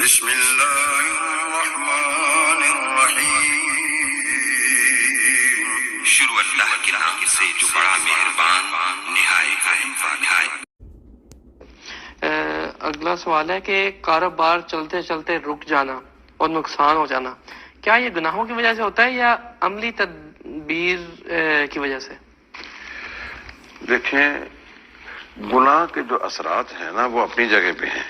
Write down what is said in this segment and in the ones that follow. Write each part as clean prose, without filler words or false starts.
بسم اللہ الرحمن الرحیم، شروع اللہ کے نام سے جو بڑا مہربان نہایت رحم والا ہے۔ اگلا سوال ہے کہ کاروبار چلتے چلتے رک جانا اور نقصان ہو جانا کیا یہ گناہوں کی وجہ سے ہوتا ہے یا عملی تدبیر کی وجہ سے؟ دیکھیں، گناہ کے جو اثرات ہیں نا وہ اپنی جگہ پہ ہیں۔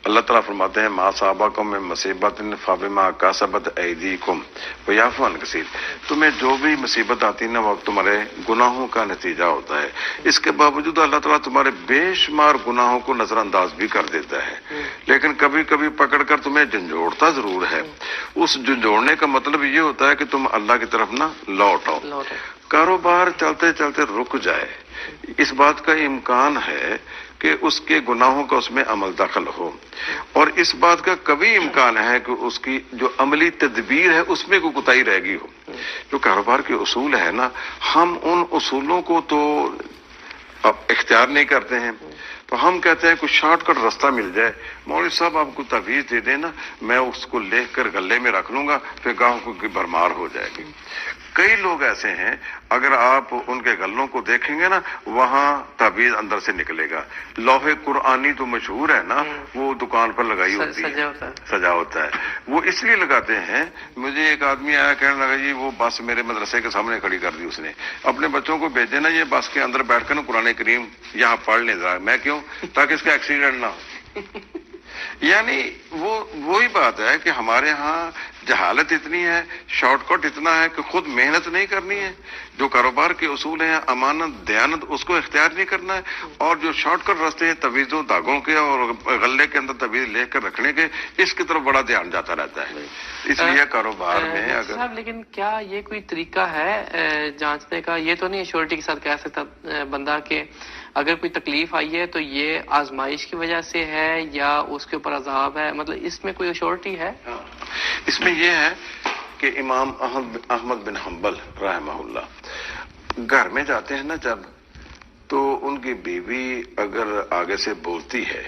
اللہ تعالیٰ فرماتے ہیں ما صابکم من مصیبت فبما کسبت ایدیکم ویعفو عن کثیر، تمہیں جو بھی مصیبت آتی ہے نا وہ تمہارے گناہوں کا نتیجہ ہوتا ہے۔ اس کے باوجود اللہ تعالیٰ تمہارے بے شمار گناہوں کو نظر انداز بھی کر دیتا ہے، لیکن کبھی کبھی پکڑ کر تمہیں جھنجھوڑتا ضرور ہے۔ اس جھنجھوڑنے کا مطلب یہ ہوتا ہے کہ تم اللہ کی طرف نہ لوٹ آؤ۔ کاروبار چلتے چلتے رک جائے، اس بات کا امکان ہے کہ اس کے گناہوں کا اس میں عمل دخل ہو، اور اس بات کا کبھی امکان ہے کہ اس کی جو عملی تدبیر ہے اس میں کوئی کوتاہی رہ گئی ہو۔ جو کاروبار کے اصول ہے نا، ہم ان اصولوں کو تو اب اختیار نہیں کرتے ہیں، تو ہم کہتے ہیں کوئی شارٹ کٹ راستہ مل جائے، مولوی صاحب آپ کو تجویز دے دیں نا، میں اس کو لکھ کر غلے میں رکھ لوں گا، پھر گاہکوں کی بھرمار ہو جائے گی۔ کئی لوگ ایسے ہیں، اگر آپ ان کے غلوں کو دیکھیں گے نا وہاں تعویذ اندر سے نکلے گا۔ لوح قرآنی تو مشہور ہے نا، وہ دکان پر لگائی ہوتی ہے، سجا ہوتا ہے، وہ اس لیے لگاتے ہیں۔ مجھے ایک آدمی آیا کہنے لگا جی وہ بس میرے مدرسے کے سامنے کھڑی کر دی اس نے، اپنے بچوں کو بھیجے نا یہ بس کے اندر بیٹھ کر نا قرآن کریم یہاں پڑھ لیں ذرا۔ میں کیوں؟ تاکہ اس کا ایکسیڈنٹ نہ ہو۔ یعنی وہی بات ہے کہ ہمارے ہاں جہالت اتنی ہے، شارٹ کٹ اتنا ہے کہ خود محنت نہیں کرنی ہے، جو کاروبار کے اصول ہیں امانت دیانت اس کو اختیار نہیں کرنا ہے، اور جو شارٹ کٹ راستے ہیں تویزوں داغوں کے اور غلے کے اندر تویز لے کر رکھنے کے، اس کی طرف بڑا دھیان جاتا رہتا ہے۔ اس لیے کاروبار میں اگر صاحب، لیکن کیا یہ کوئی طریقہ ہے جانچنے کا؟ یہ تو نہیں ایشورٹی کے ساتھ کہہ سکتا بندہ کہ اگر کوئی تکلیف آئی ہے تو یہ آزمائش کی وجہ سے ہے یا اس کے اوپر عذاب ہے، مطلب اس میں کوئی ایشورٹی ہے؟ اس میں یہ ہے کہ امام احمد بن حنبل رحمہ اللہ گھر میں جاتے ہیں نا جب، تو ان کی بیوی اگر آگے سے بولتی ہے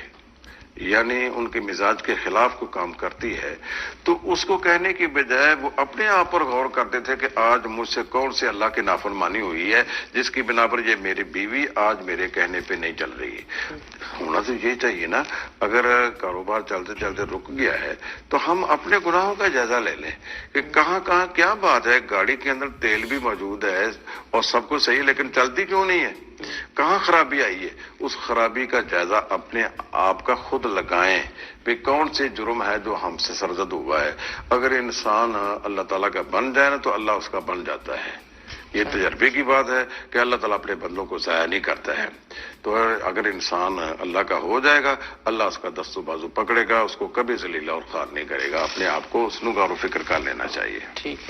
یعنی ان کے مزاج کے خلاف کوئی کام کرتی ہے، تو اس کو کہنے کی بجائے وہ اپنے آپ پر غور کرتے تھے کہ آج مجھ سے کون سے اللہ کی نافرمانی ہوئی ہے جس کی بنا پر یہ میری بیوی آج میرے کہنے پہ نہیں چل رہی۔ ہونا تو یہ چاہیے نا، اگر کاروبار چلتے چلتے رک گیا ہے تو ہم اپنے گناہوں کا جائزہ لے لیں کہ کہاں کہاں کیا بات ہے۔ گاڑی کے اندر تیل بھی موجود ہے اور سب کچھ صحیح، لیکن چلتی کیوں نہیں ہے؟ کہاں خرابی آئی ہے؟ اس خرابی کا جائزہ اپنے آپ کا خود لگائیں کہ کون سے جرم ہے جو ہم سے سرزد ہوا ہے۔ اگر انسان اللہ تعالیٰ کا بن جائے نا تو اللہ اس کا بن جاتا ہے۔ یہ تجربے کی بات ہے کہ اللہ تعالیٰ اپنے بندوں کو ضائع نہیں کرتا ہے۔ تو اگر انسان اللہ کا ہو جائے گا، اللہ اس کا دست و بازو پکڑے گا، اس کو کبھی ذلیل اور خوار نہیں کرے گا۔ اپنے آپ کو اس غور و فکر کر لینا چاہیے۔ ٹھیک ہے۔